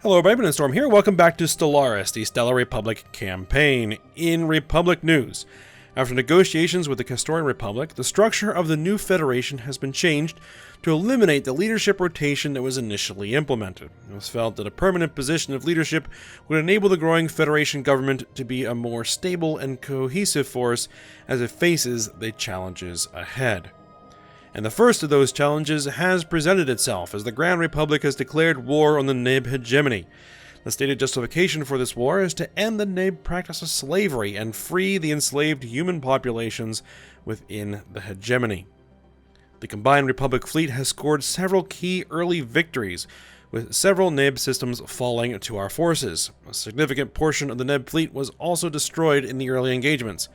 Hello, everybody, Storm here. Welcome back to Stellaris, the Stellar Republic campaign. In Republic news, after negotiations with the Castorian Republic, the structure of the new Federation has been changed to eliminate the leadership rotation that was initially implemented. It was felt that a permanent position of leadership would enable the growing Federation government to be a more stable and cohesive force as it faces the challenges ahead. And the first of those challenges has presented itself as the Grand Republic has declared war on the Nib hegemony. The stated justification for this war is to end the Nib practice of slavery and free the enslaved human populations within the hegemony. The combined Republic fleet has scored several key early victories, with several Nib systems falling to our forces. A significant portion of the Nib fleet was also destroyed in the early engagements.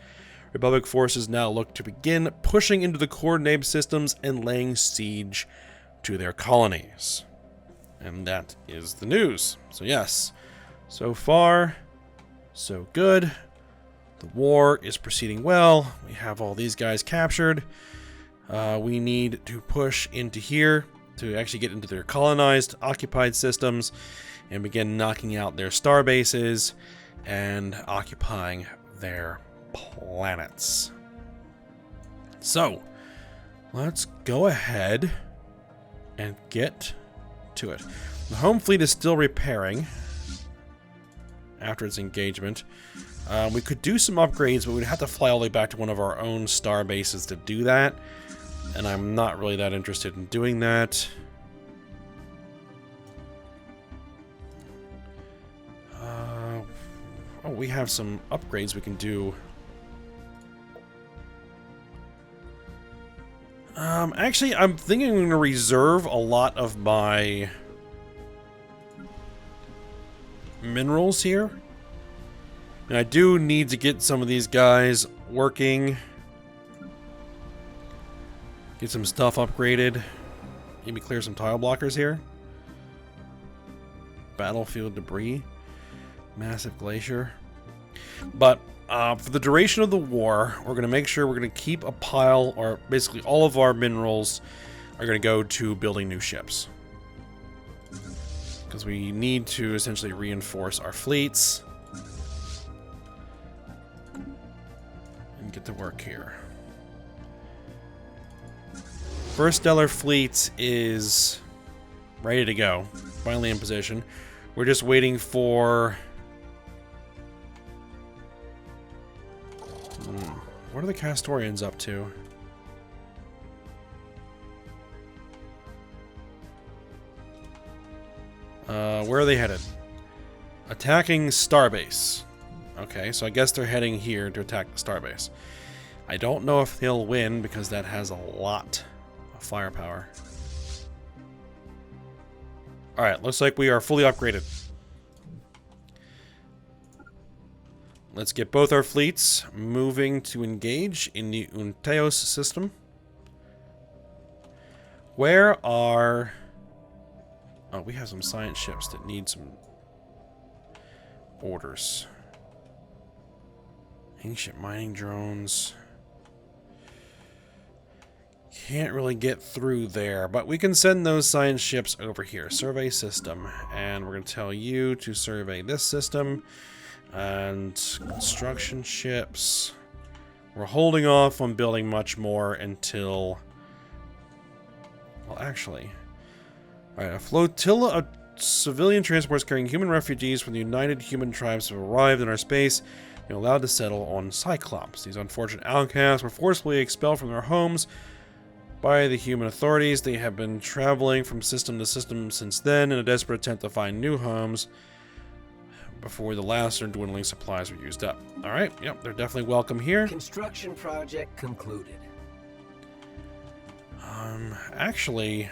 Republic forces now look to begin pushing into the core Nib systems and laying siege to their colonies. And that is the news. So yes, so far, so good. The war is proceeding well. We have all these guys captured. We need to push into here to actually get into their colonized, occupied systems and begin knocking out their star bases and occupying their planets. So, let's go ahead and get to it. The home fleet is still repairing after its engagement. We could do some upgrades, but we'd have to fly all the way back to one of our own star bases to do that, and I'm not really that interested in doing that. Oh, we have some upgrades we can do. Actually, I'm thinking I'm going to reserve a lot of my minerals here. And I do need to get some of these guys working. Get some stuff upgraded. Maybe clear some tile blockers here. Battlefield debris. Massive glacier. But for the duration of the war, we're going to make sure we're going to keep a pile, or basically all of our minerals are going to go to building new ships. Because we need to essentially reinforce our fleets. And get to work here. First Stellar Fleet is ready to go. Finally in position. We're just waiting for... What are the Castorians up to? Where are they headed? Attacking Starbase. Okay, so I guess they're heading here to attack the Starbase. I don't know if they'll win because that has a lot of firepower. Alright, looks like we are fully upgraded. Let's get both our fleets moving to engage in the Unteos system. Where are... Oh, we have some science ships that need some orders. Ancient mining drones. Can't really get through there, but we can send those science ships over here. Survey system. And we're going to tell you to survey this system. And construction ships. We're holding off on building much more until... Well, actually... Alright, a flotilla of civilian transports carrying human refugees from the United Human Tribes have arrived in our space and allowed to settle on Cyclops. These unfortunate outcasts were forcibly expelled from their homes by the human authorities. They have been traveling from system to system since then in a desperate attempt to find new homes before the last of their dwindling supplies were used up. Alright, yep, they're definitely welcome here. Construction project concluded. Actually...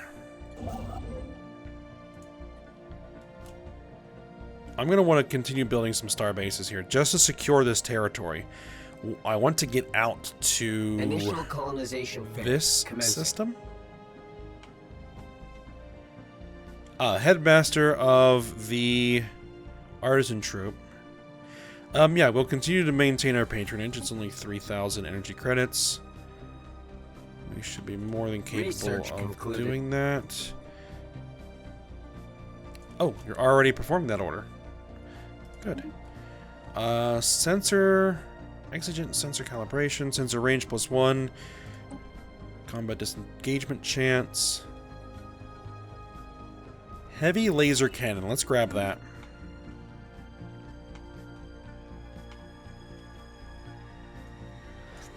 I'm going to want to continue building some star bases here, just to secure this territory. I want to get out to Initial colonization this system. Headmaster of the Artisan Troop. Yeah, we'll continue to maintain our patronage. It's only 3,000 energy credits. We should be more than capable of doing that. Oh, you're already performing that order. Good. Sensor... Exigent sensor calibration. Sensor range +1. Combat disengagement chance. Heavy laser cannon. Let's grab that.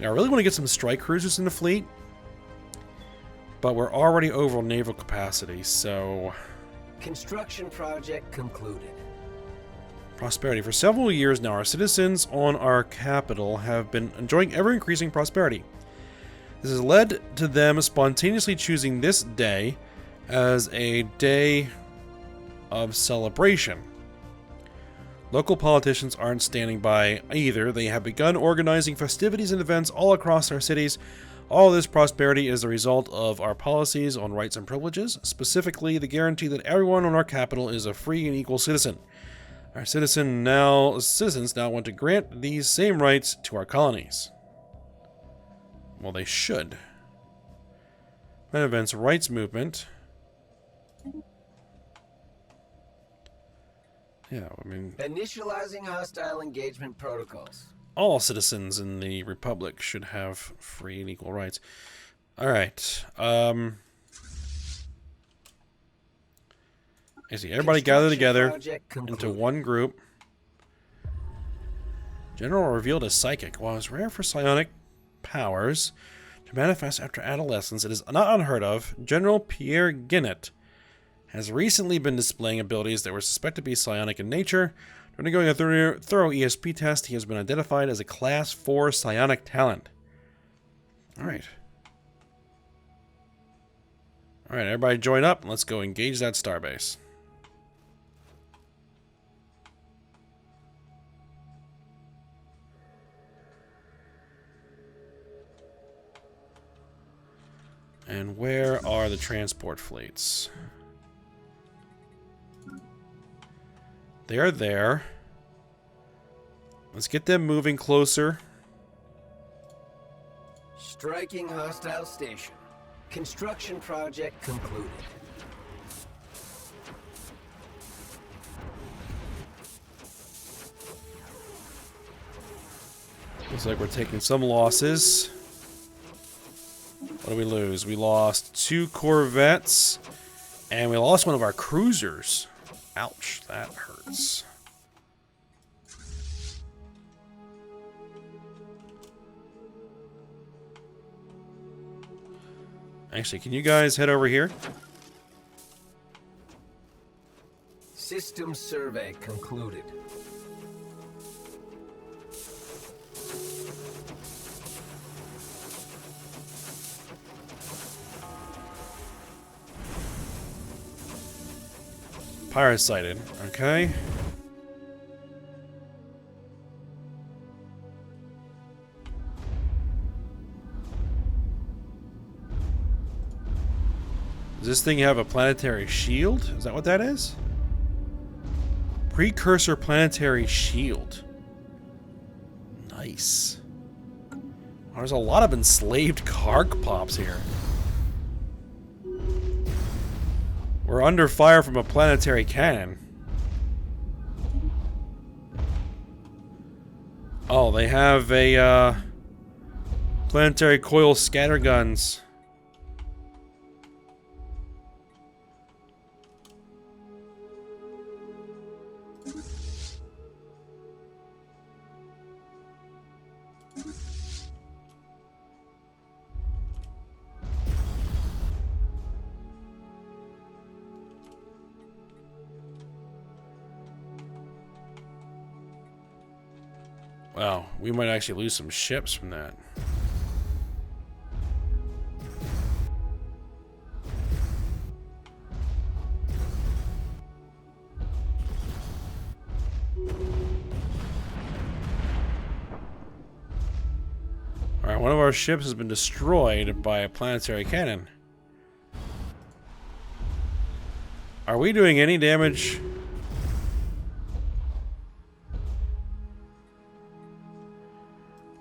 Now, I really want to get some strike cruisers in the fleet. But we're already over naval capacity, so... Construction project concluded. Prosperity. For several years now, our citizens on our capital have been enjoying ever-increasing prosperity. This has led to them spontaneously choosing this day as a day of celebration. Local politicians aren't standing by either. They have begun organizing festivities and events all across our cities. All this prosperity is the result of our policies on rights and privileges, specifically the guarantee that everyone on our capital is a free and equal citizen. Our citizens now want to grant these same rights to our colonies. Well, they should. Event events, rights movement. Yeah, I mean... Initializing hostile engagement protocols. All citizens in the Republic should have free and equal rights. Alright. I see. Everybody gather together into one group. General revealed as psychic. While it's rare for psionic powers to manifest after adolescence, it is not unheard of. General Pierre Guinet has recently been displaying abilities that were suspected to be psionic in nature. Undergoing a thorough ESP test, he has been identified as a Class 4 psionic talent. Alright. Alright, everybody join up and let's go engage that starbase. And where are the transport fleets? They are there. Let's get them moving closer. Striking hostile station. Construction project concluded. Looks like we're taking some losses. What do we lose? We lost 2 corvettes, and we lost one of our cruisers. Ouch, that hurts. Actually, can you guys head over here? System survey concluded. Pirate sighted. Okay. Does this thing have a planetary shield? Is that what that is? Precursor planetary shield. Nice. There's a lot of enslaved Karg pops here. We're under fire from a planetary cannon. Oh, they have a planetary coil scatterguns. Wow, we might actually lose some ships from that. Alright, one of our ships has been destroyed by a planetary cannon. Are we doing any damage?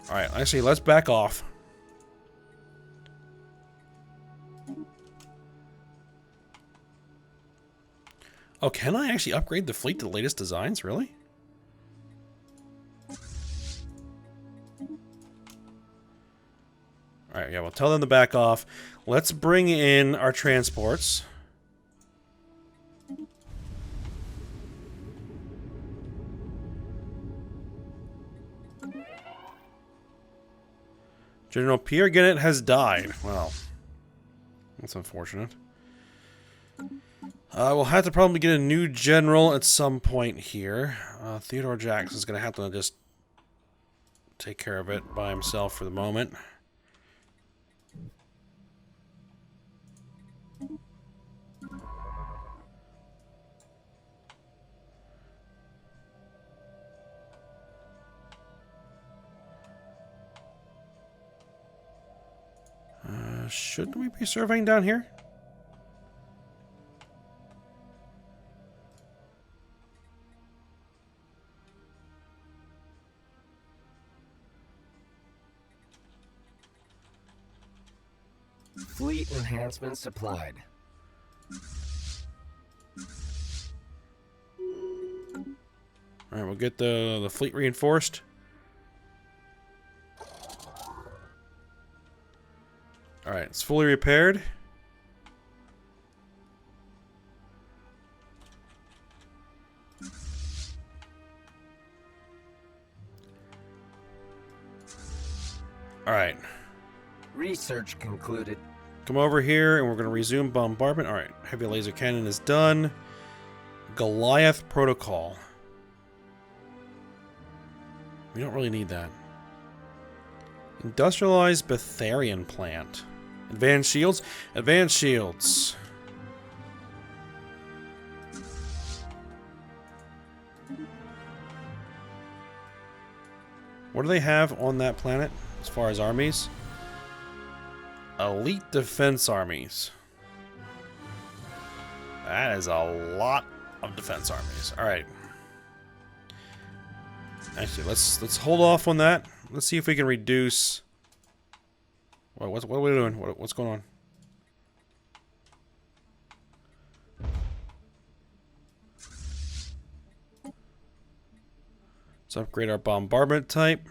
Alright, actually, let's back off. Oh, can I actually upgrade the fleet to the latest designs? Really? Alright, yeah, we'll tell them to back off. Let's bring in our transports. General Pierre Gennett has died. Well, that's unfortunate. We'll have to probably get a new general at some point here. Theodore Jackson's going to have to just take care of it by himself for the moment. Shouldn't we be surveying down here? Fleet enhancement supplied. Alright, we'll get the fleet reinforced. Alright, it's fully repaired. Alright. Research concluded. Come over here and we're going to resume bombardment. Alright, heavy laser cannon is done. Goliath protocol. We don't really need that. Industrialized Betharian plant. Advanced shields? Advanced shields. What do they have on that planet as far as armies? Elite defense armies. That is a lot of defense armies. Alright. Actually, let's hold off on that. Let's see if we can reduce... What are we doing? What's going on? Let's upgrade our bombardment type.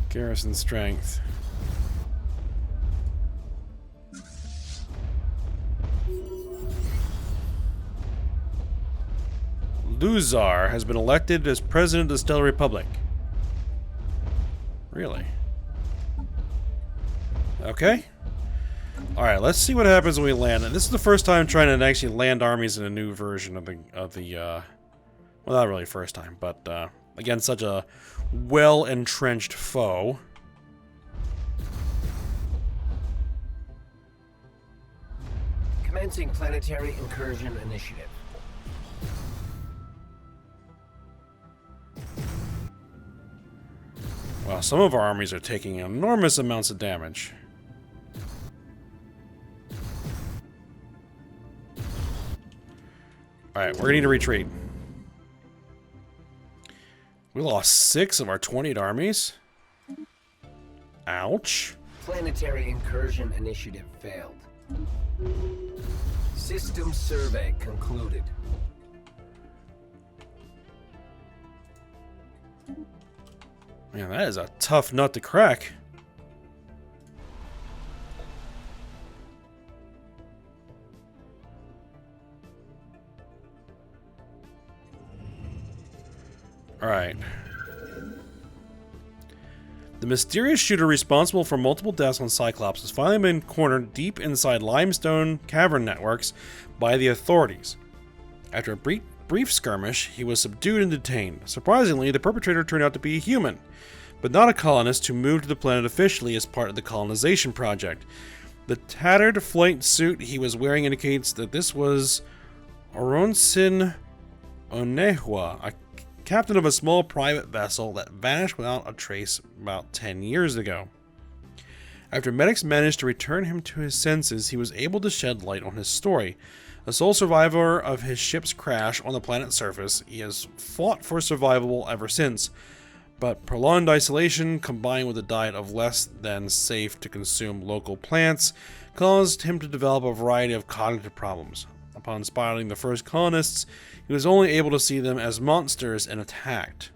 Garrison strength. Luzar has been elected as president of the Stellar Republic. Really? Okay. Alright, let's see what happens when we land. And this is the first time trying to actually land armies in a new version of the well, not really first time, but against such a well-entrenched foe. Commencing planetary incursion initiative. Wow, some of our armies are taking enormous amounts of damage. Alright, we're gonna need to retreat. We lost 6 of our 28 armies. Ouch. Planetary incursion initiative failed. System survey concluded. Man, that is a tough nut to crack. Alright. The mysterious shooter responsible for multiple deaths on Cyclops has finally been cornered deep inside limestone cavern networks by the authorities. After a brief skirmish, he was subdued and detained. Surprisingly, the perpetrator turned out to be a human, but not a colonist who moved to the planet officially as part of the colonization project. The tattered flight suit he was wearing indicates that this was Oronsin Onehua, a captain of a small private vessel that vanished without a trace about 10 years ago. After medics managed to return him to his senses, he was able to shed light on his story. A sole survivor of his ship's crash on the planet's surface, he has fought for survival ever since, but prolonged isolation combined with a diet of less than safe to consume local plants caused him to develop a variety of cognitive problems. Upon spotting the first colonists, he was only able to see them as monsters and attacked.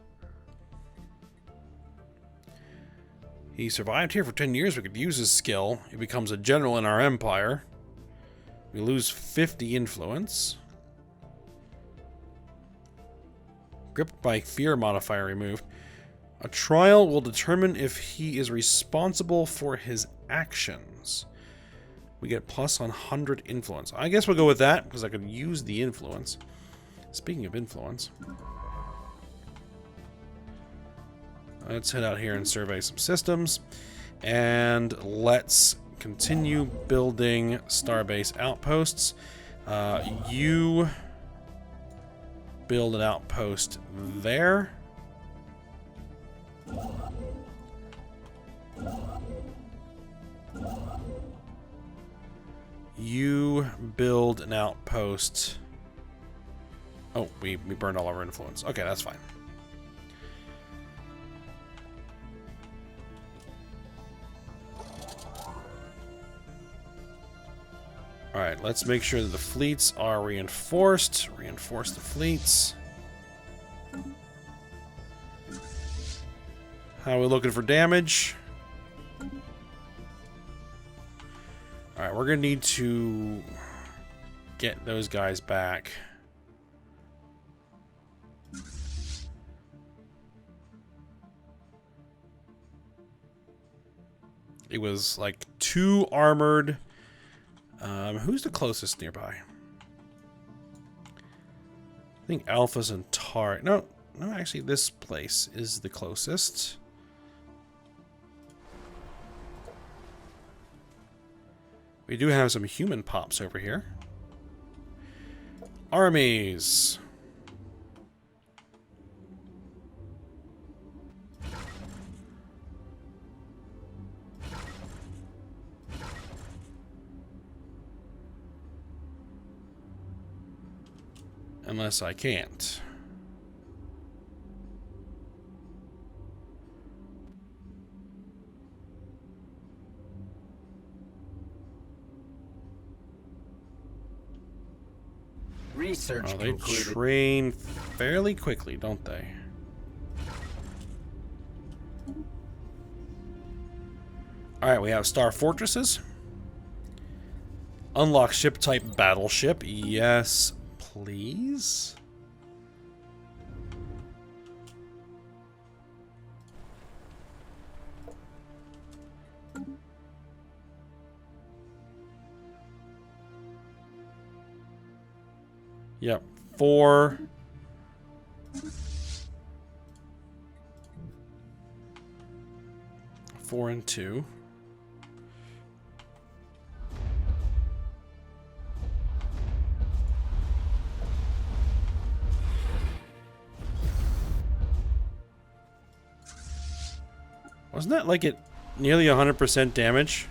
He survived here for 10 years. We could use his skill. He becomes a general in our empire. We lose 50 influence. Gripped by fear modifier removed. A trial will determine if he is responsible for his actions. We get plus 100 influence. I guess we'll go with that because I could use the influence. Speaking of influence, let's head out here and survey some systems. And let's continue building starbase outposts. You build an outpost there. You build an outpost. Oh, we burned all our influence. Okay, that's fine. Alright, let's make sure that the fleets are reinforced. Reinforce the fleets. How are we looking for damage? Alright, we're going to need to get those guys back. It was like 2 armored. Who's the closest nearby? I think Alpha Centauri. No, actually this place is the closest. We do have some human pops over here. Armies. Unless I can't. Research Oh, they concluded. train fairly quickly, don't they? Alright, we have star fortresses. Unlock ship type battleship. Yes, please. Yep, 4. Four and 2. Wasn't that like it nearly 100% damage?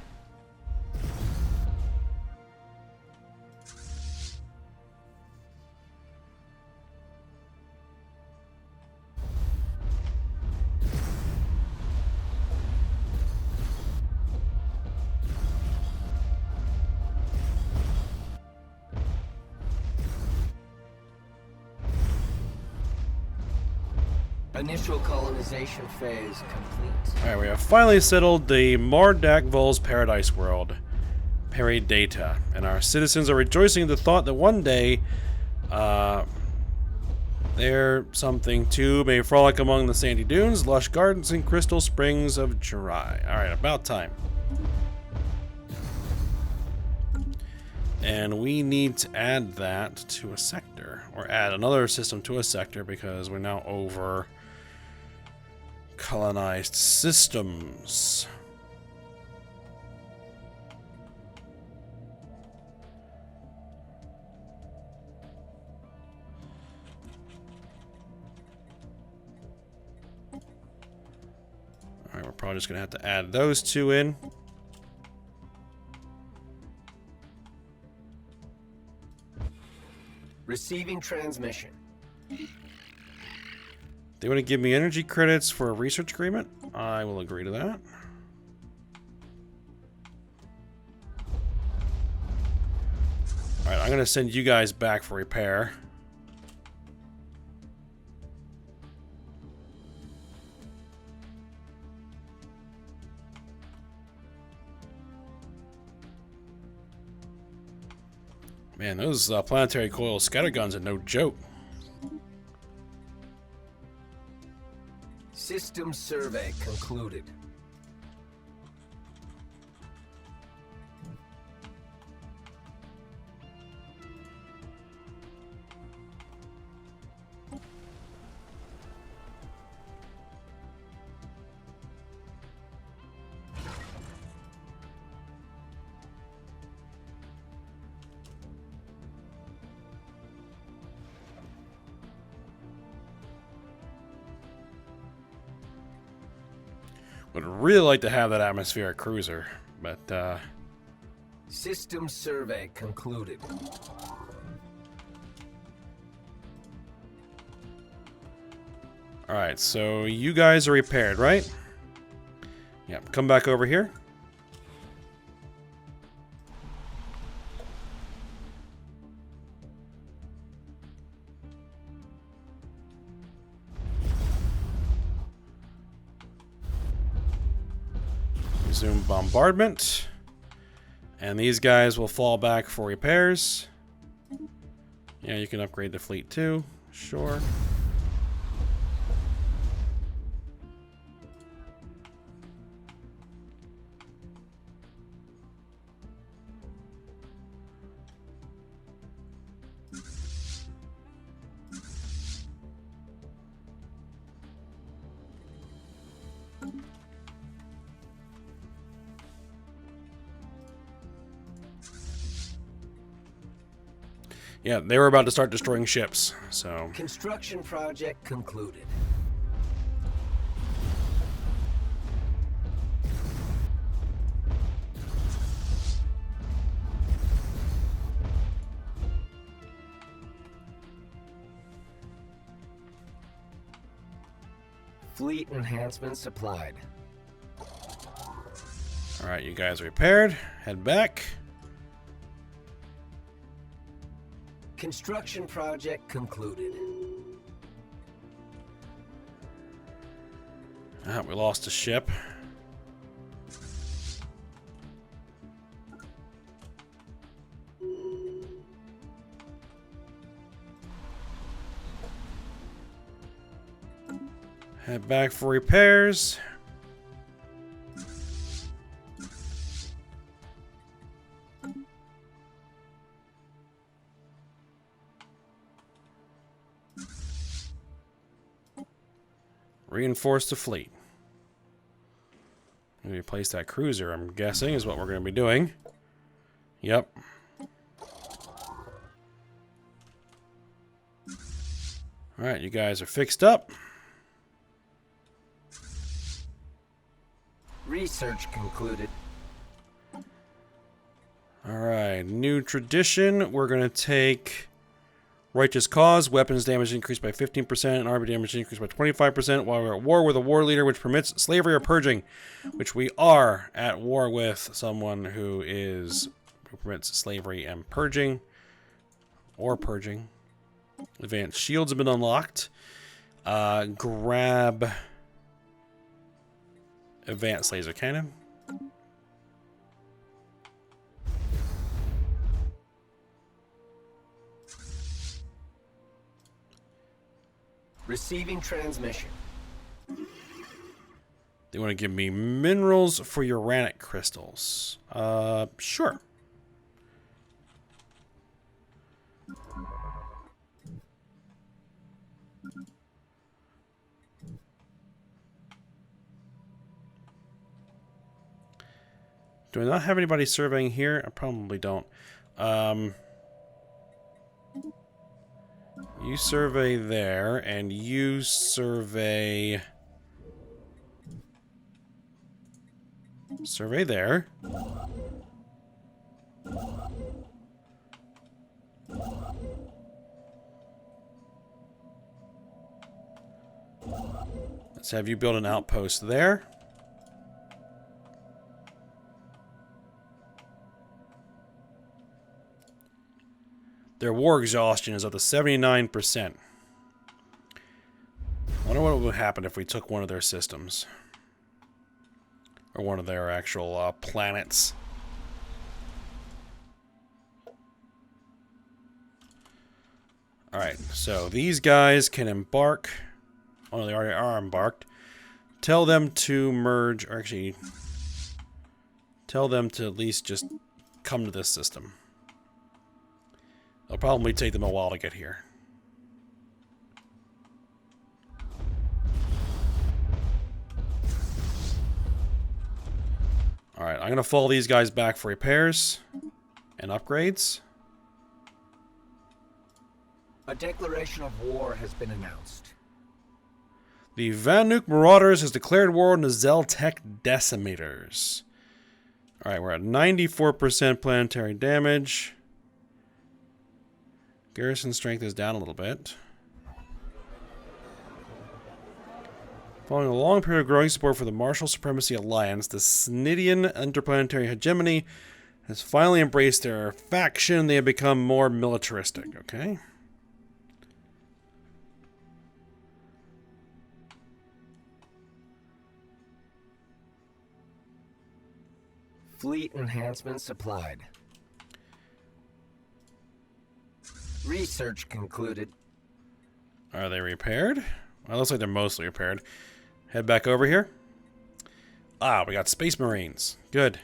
Initial colonization phase complete. Alright, we have finally settled the Mardakvol's paradise world, Peridata, and our citizens are rejoicing in the thought that one day, they're something too may frolic among the sandy dunes, lush gardens, and crystal springs of Jirai. Alright, about time. And we need to add that to a sector, or add another system to a sector, because we're now over colonized systems. Alright, we're probably just gonna have to add those 2 in. Receiving transmission. They want to give me energy credits for a research agreement? I will agree to that. Alright, I'm going to send you guys back for repair. Man, those planetary coil scatterguns are no joke. System survey concluded. Would really like to have that atmospheric cruiser, but System survey concluded. alright, so you guys are repaired, right? Yep, come back over here. Resume bombardment. And these guys will fall back for repairs. Yeah, you can upgrade the fleet too. Sure. Yeah, they were about to start destroying ships, so... Construction project concluded. Fleet enhancements applied. Alright, you guys are repaired. Head back. Construction project concluded. Ah, we lost a ship. Head back for repairs. Reinforce the fleet. Replace that cruiser, I'm guessing, is what we're going to be doing. Yep. Alright, you guys are fixed up. Research concluded. Alright, new tradition. We're going to take Righteous Cause. Weapons damage increased by 15% and armor damage increased by 25% while we're at war with a war leader which permits slavery or purging, which we are at war with someone who permits slavery and purging. Or purging. Advanced shields have been unlocked. Grab advanced laser cannon. Receiving transmission. They want to give me minerals for uranic crystals. Sure. Do I not have anybody surveying here? I probably don't. You survey there, and you survey... Survey there. Let's have you build an outpost there. Their war exhaustion is up to 79%. I wonder what would happen if we took one of their systems. Or one of their actual planets. Alright, so these guys can embark. Oh, no, they already are embarked. Tell them to merge, or actually, tell them to at least just come to this system. It'll probably take them a while to get here. Alright, I'm going to follow these guys back for repairs and upgrades. A declaration of war has been announced. The Vanuk Marauders has declared war on the Zeltec Decimators. Alright, we're at 94% planetary damage. Garrison strength is down a little bit. Following a long period of growing support for the Martial Supremacy Alliance, the Snidian interplanetary hegemony has finally embraced their faction. They have become more militaristic, okay? Fleet enhancement supplied. Research concluded. Are they repaired? Well, it looks like they're mostly repaired. Head back over here. Ah, we got Space Marines. Good.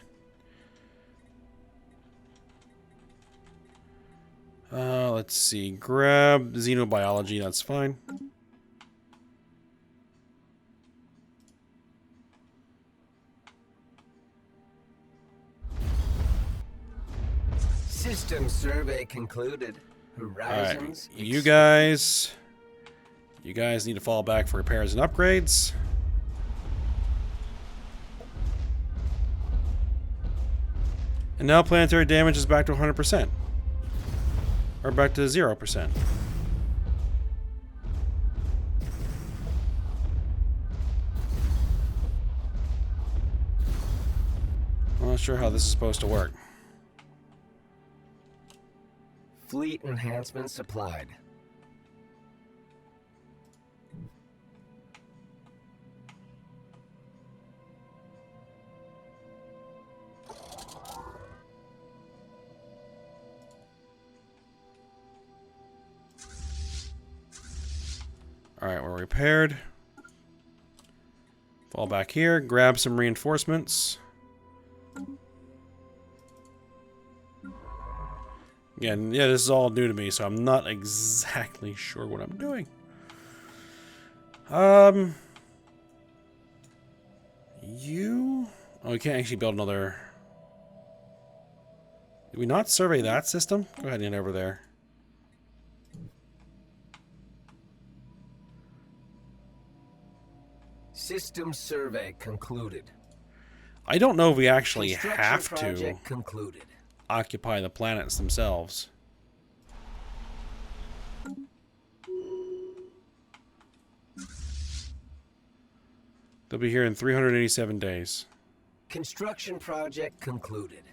Let's see. Grab Xenobiology. That's fine. System survey concluded. Horizons. Alright, you guys need to fall back for repairs and upgrades. And now planetary damage is back to 100%. Or back to 0%. I'm not sure how this is supposed to work. Fleet enhancement supplied. Alright, we're repaired. Fall back here, grab some reinforcements. Again, yeah, this is all new to me, so I'm not exactly sure what I'm doing. You... Oh, we can't actually build another... Did we not survey that system? Go ahead and get over there. System survey concluded. I don't know if we actually have to Project concluded. occupy the planets themselves. They'll be here in 387 days. Construction project concluded.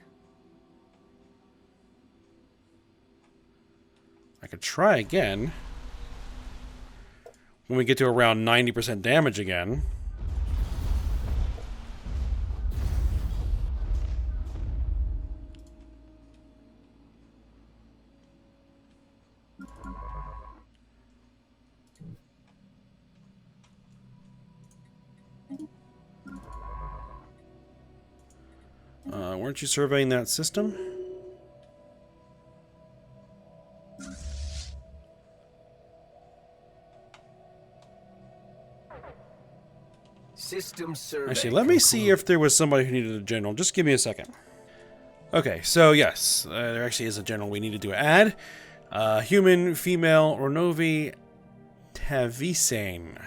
I could try again. When we get to around 90% damage again. Weren't you surveying that system? System survey. Actually, let me see if there was somebody who needed a general. Just give me a second. Okay, so yes, there actually is a general we needed to add. Human, female, Ornovi Tavisane,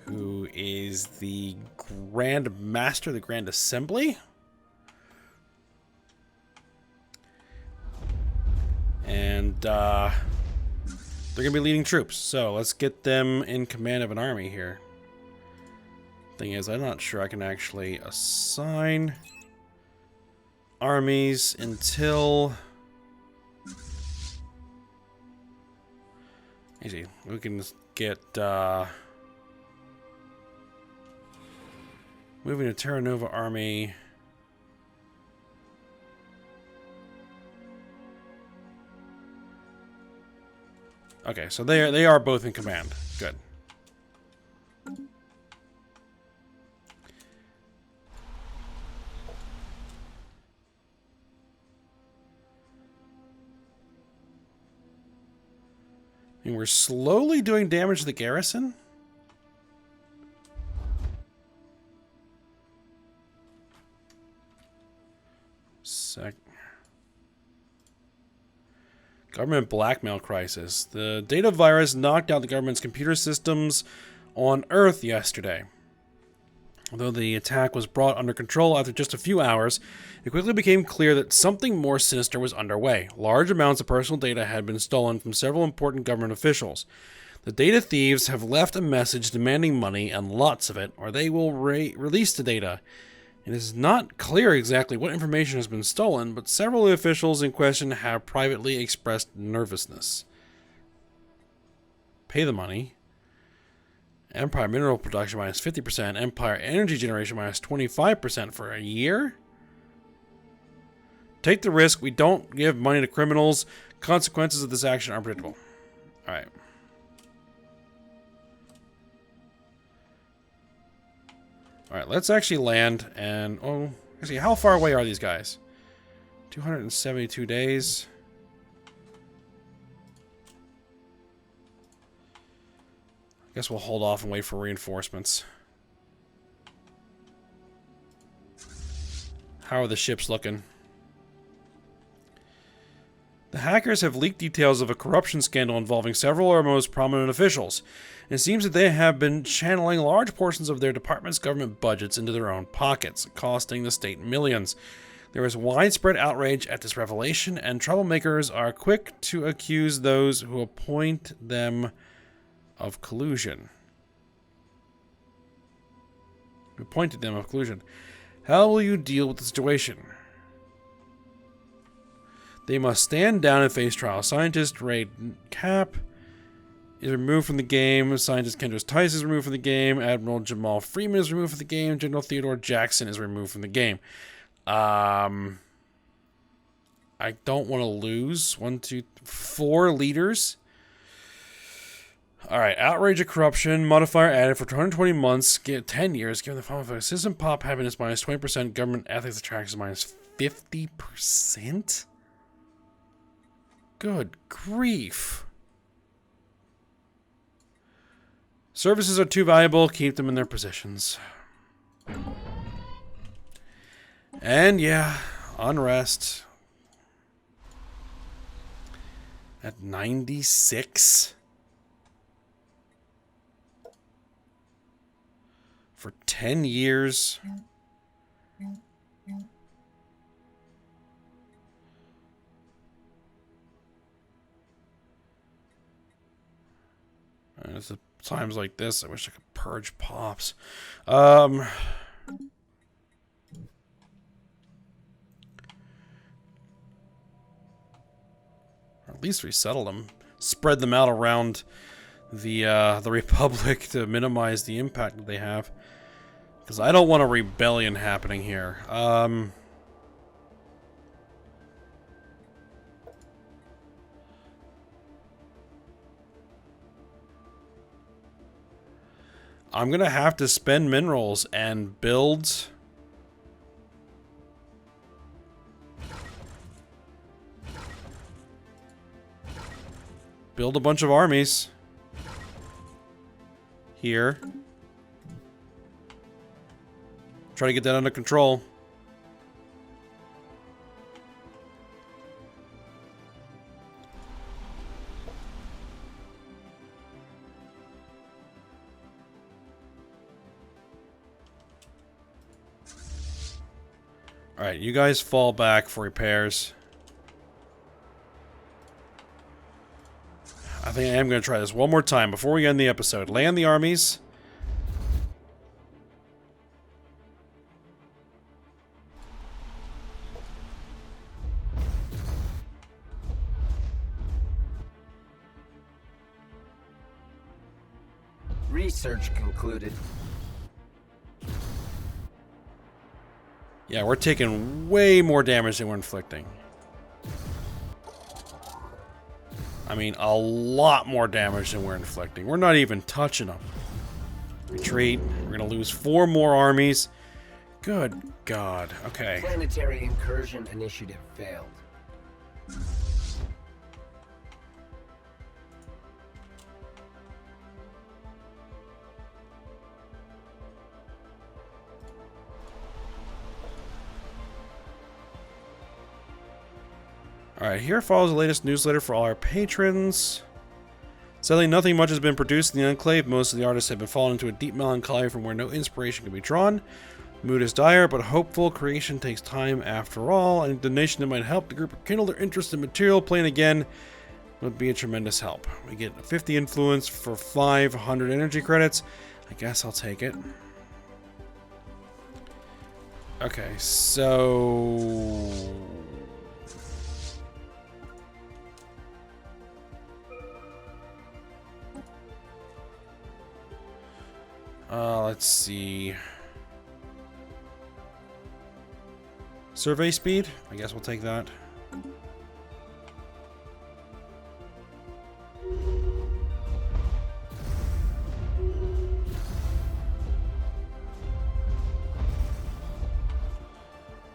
who is the Grand Master, the Grand Assembly. And they're going to be leading troops, so let's get them in command of an army here. Thing is, I'm not sure I can actually assign armies until... Easy. We can just get moving to Terra Nova army. Okay, so they are both in command. Good. And we're slowly doing damage to the garrison. Government blackmail crisis. The data virus knocked out the government's computer systems on Earth yesterday. Although the attack was brought under control after just a few hours, it quickly became clear that something more sinister was underway. Large amounts of personal data had been stolen from several important government officials. The data thieves have left a message demanding money, and lots of it, or they will release the data. It is not clear exactly what information has been stolen, but several officials in question have privately expressed nervousness. Pay the money. Empire mineral production minus 50%. Empire energy generation minus 25% for a year? Take the risk. We don't give money to criminals. Consequences of this action are unpredictable. Alright. Alright, let's actually land and... Oh, let's see, how far away are these guys? 272 days. I guess we'll hold off and wait for reinforcements. How are the ships looking? The hackers have leaked details of a corruption scandal involving several of our most prominent officials. It seems that they have been channeling large portions of their department's government budgets into their own pockets, costing the state millions. There is widespread outrage at this revelation, and troublemakers are quick to accuse those who appoint them of collusion. Appointed them of collusion. How will you deal with the situation? They must stand down and face trial. Scientist Ray Cap is removed from the game. Scientist Kendros Tice is removed from the game. Admiral Jamal Freeman is removed from the game. General Theodore Jackson is removed from the game. I don't want to lose. 1, 2, 4 leaders. Alright, outrage of corruption. Modifier added for 220 months. Get 10 years. Given the following effects. System pop happiness minus 20%. Government ethics attractions minus 50%? Good grief. Services are too valuable. Keep them in their positions. And yeah, unrest. At 96? For 10 years? And it's times like this, I wish I could purge pops. Or at least resettle them. Spread them out around the Republic to minimize the impact that they have. Because I don't want a rebellion happening here. I'm gonna have to spend minerals and build a bunch of armies here. Try to get that under control. Alright, you guys fall back for repairs. I think I am going to try this one more time before we end the episode. Land the armies. Research concluded. Yeah, we're taking way more damage than we're inflicting. I mean, a lot more damage than we're inflicting. We're not even touching them. Retreat. We're going to lose 4 more armies. Good God. Okay. Planetary incursion initiative failed. Alright, here follows the latest newsletter for all our patrons. Sadly, nothing much has been produced in the Enclave. Most of the artists have been fallen into a deep melancholy from where no inspiration can be drawn. Mood is dire, but hopeful. Creation takes time after all. Any donation that might help the group rekindle their interest in material playing again would be a tremendous help. We get 50 influence for 500 energy credits. I guess I'll take it. Okay, so... let's see. Survey speed? I guess we'll take that.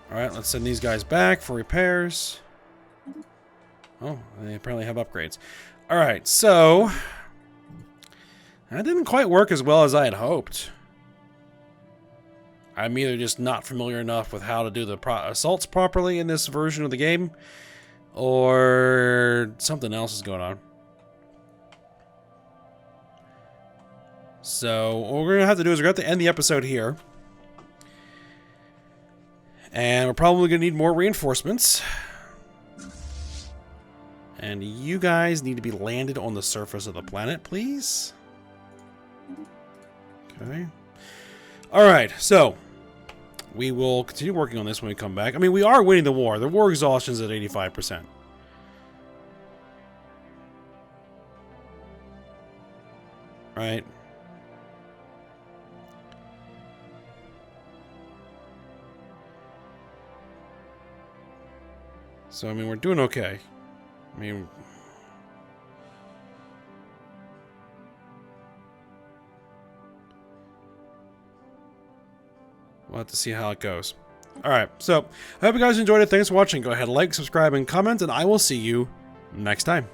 Alright, let's send these guys back for repairs. Oh, they apparently have upgrades. Alright, so... that didn't quite work as well as I had hoped. I'm either just not familiar enough with how to do the assaults properly in this version of the game, or something else is going on. So what we're going to have to do is we're going to have to end the episode here. And we're probably going to need more reinforcements. And you guys need to be landed on the surface of the planet, please. Okay. Alright, so we will continue working on this when we come back. I mean, we are winning the war. The war exhaustion is at 85%. Right. So, I mean, we're doing okay. I mean... we'll have to see how it goes. Alright, so I hope you guys enjoyed it. Thanks for watching. Go ahead, like, subscribe, and comment, and I will see you next time.